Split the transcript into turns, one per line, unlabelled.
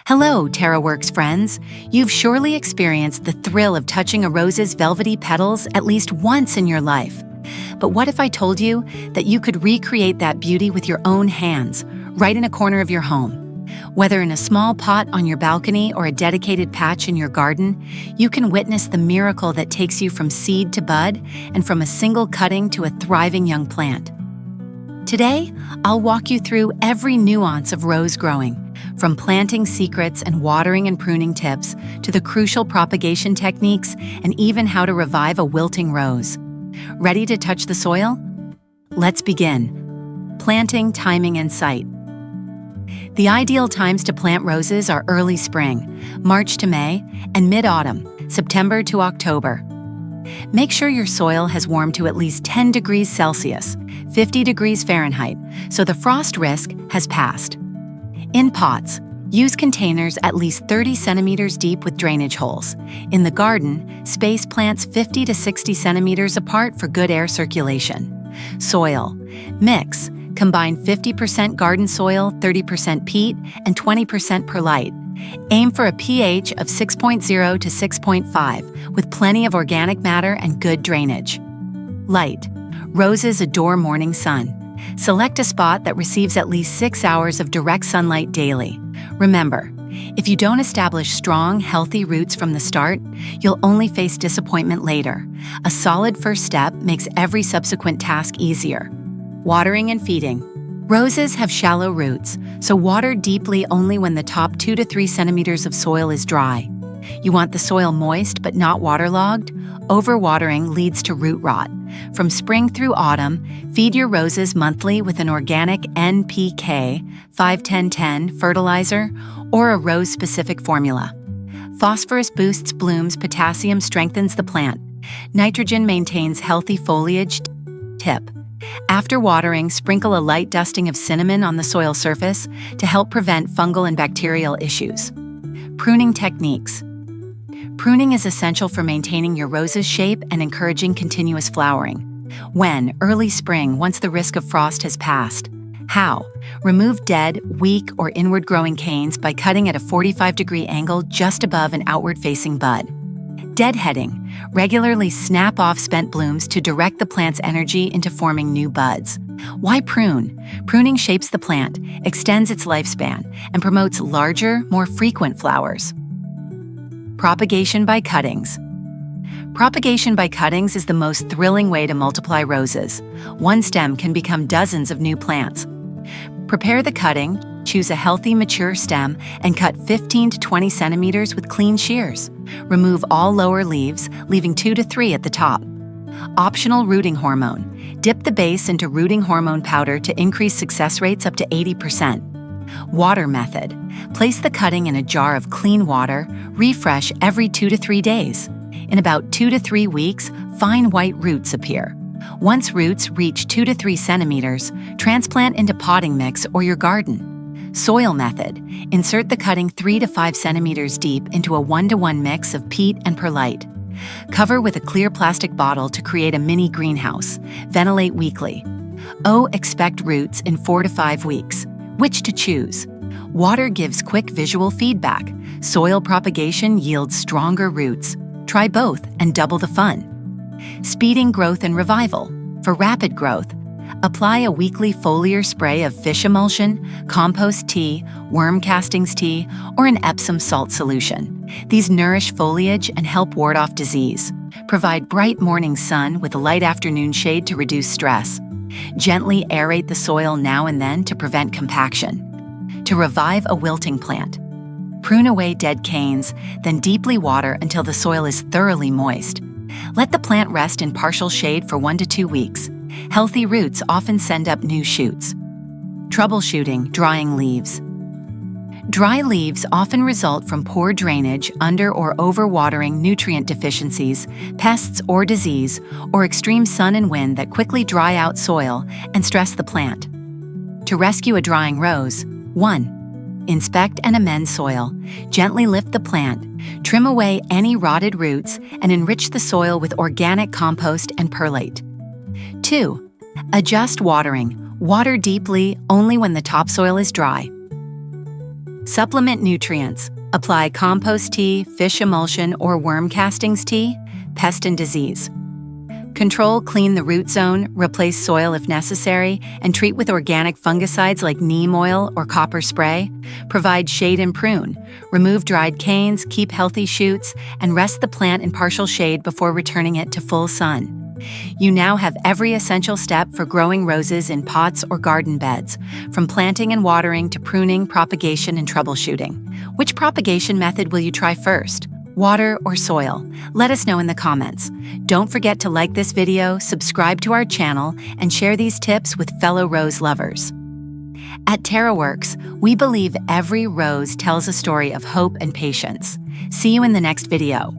Hello, TerraWorks friends. You've surely experienced the thrill of touching a rose's velvety petals at least once in your life. But what if I told you that you could recreate that beauty with your own hands, right in a corner of your home? Whether in a small pot on your balcony or a dedicated patch in your garden, you can witness the miracle that takes you from seed to bud and from a single cutting to a thriving young plant. Today, I'll walk you through every nuance of rose growing, from planting secrets and watering and pruning tips to the crucial propagation techniques and even how to revive a wilting rose. Ready to touch the soil? Let's begin. Planting, timing, and site. The ideal times to plant roses are early spring, March to May, and mid-autumn, September to October. Make sure your soil has warmed to at least 10 degrees Celsius, 50 degrees Fahrenheit, so the frost risk has passed. In pots, use containers at least 30 centimeters deep with drainage holes. In the garden, space plants 50 to 60 centimeters apart for good air circulation. Soil. Mix. Combine 50% garden soil, 30% peat, and 20% perlite. Aim for a pH of 6.0 to 6.5, with plenty of organic matter and good drainage. Light. Roses adore morning sun. Select a spot that receives at least 6 hours of direct sunlight daily. Remember, if you don't establish strong, healthy roots from the start, you'll only face disappointment later. A solid first step makes every subsequent task easier. Watering and feeding. Roses have shallow roots, so water deeply only when the top 2 to 3 centimeters of soil is dry. You want the soil moist but not waterlogged? Overwatering leads to root rot. From spring through autumn, feed your roses monthly with an organic NPK 5-10-10 fertilizer or a rose-specific formula. Phosphorus boosts blooms, potassium strengthens the plant. Nitrogen maintains healthy foliage. Tip. After watering, sprinkle a light dusting of cinnamon on the soil surface to help prevent fungal and bacterial issues. Pruning techniques. Pruning is essential for maintaining your rose's shape and encouraging continuous flowering. When? Early spring, once the risk of frost has passed. How? Remove dead, weak, or inward-growing canes by cutting at a 45-degree angle just above an outward-facing bud. Deadheading. Regularly snap off spent blooms to direct the plant's energy into forming new buds. Why prune? Pruning shapes the plant, extends its lifespan, and promotes larger, more frequent flowers. Propagation by cuttings. Propagation by cuttings is the most thrilling way to multiply roses. One stem can become dozens of new plants. Prepare the cutting, choose a healthy, mature stem, and cut 15 to 20 centimeters with clean shears. Remove all lower leaves, leaving 2 to 3 at the top. Optional rooting hormone. Dip the base into rooting hormone powder to increase success rates up to 80%. Water method. Place the cutting in a jar of clean water, refresh every 2 to 3 days. In about 2 to 3 weeks, fine white roots appear. Once roots reach 2 to 3 centimeters, transplant into potting mix or your garden. Soil method. Insert the cutting 3 to 5 centimeters deep into a 1-to-1 mix of peat and perlite. Cover with a clear plastic bottle to create a mini greenhouse. Ventilate weekly. Expect roots in 4 to 5 weeks. Which to choose? Water gives quick visual feedback. Soil propagation yields stronger roots. Try both and double the fun. Speeding growth and revival. For rapid growth, apply a weekly foliar spray of fish emulsion, compost tea, worm castings tea, or an Epsom salt solution. These nourish foliage and help ward off disease. Provide bright morning sun with a light afternoon shade to reduce stress. Gently aerate the soil now and then to prevent compaction. To revive a wilting plant, prune away dead canes, then deeply water until the soil is thoroughly moist. Let the plant rest in partial shade for 1 to 2 weeks. Healthy roots often send up new shoots. Troubleshooting drying leaves. Dry leaves often result from poor drainage, under or overwatering, nutrient deficiencies, pests or disease, or extreme sun and wind that quickly dry out soil and stress the plant. To rescue a drying rose, 1. Inspect and amend soil. Gently lift the plant, trim away any rotted roots, and enrich the soil with organic compost and perlite. 2. Adjust watering. Water deeply only when the topsoil is dry. Supplement nutrients. Apply compost tea, fish emulsion, or worm castings tea. Pest and disease. Control, clean the root zone, replace soil if necessary, and treat with organic fungicides like neem oil or copper spray. Provide shade and prune. Remove dried canes, keep healthy shoots, and rest the plant in partial shade before returning it to full sun. You now have every essential step for growing roses in pots or garden beds, from planting and watering to pruning, propagation, and troubleshooting. Which propagation method will you try first? Water or soil? Let us know in the comments. Don't forget to like this video, subscribe to our channel, and share these tips with fellow rose lovers. At TerraWorks, we believe every rose tells a story of hope and patience. See you in the next video.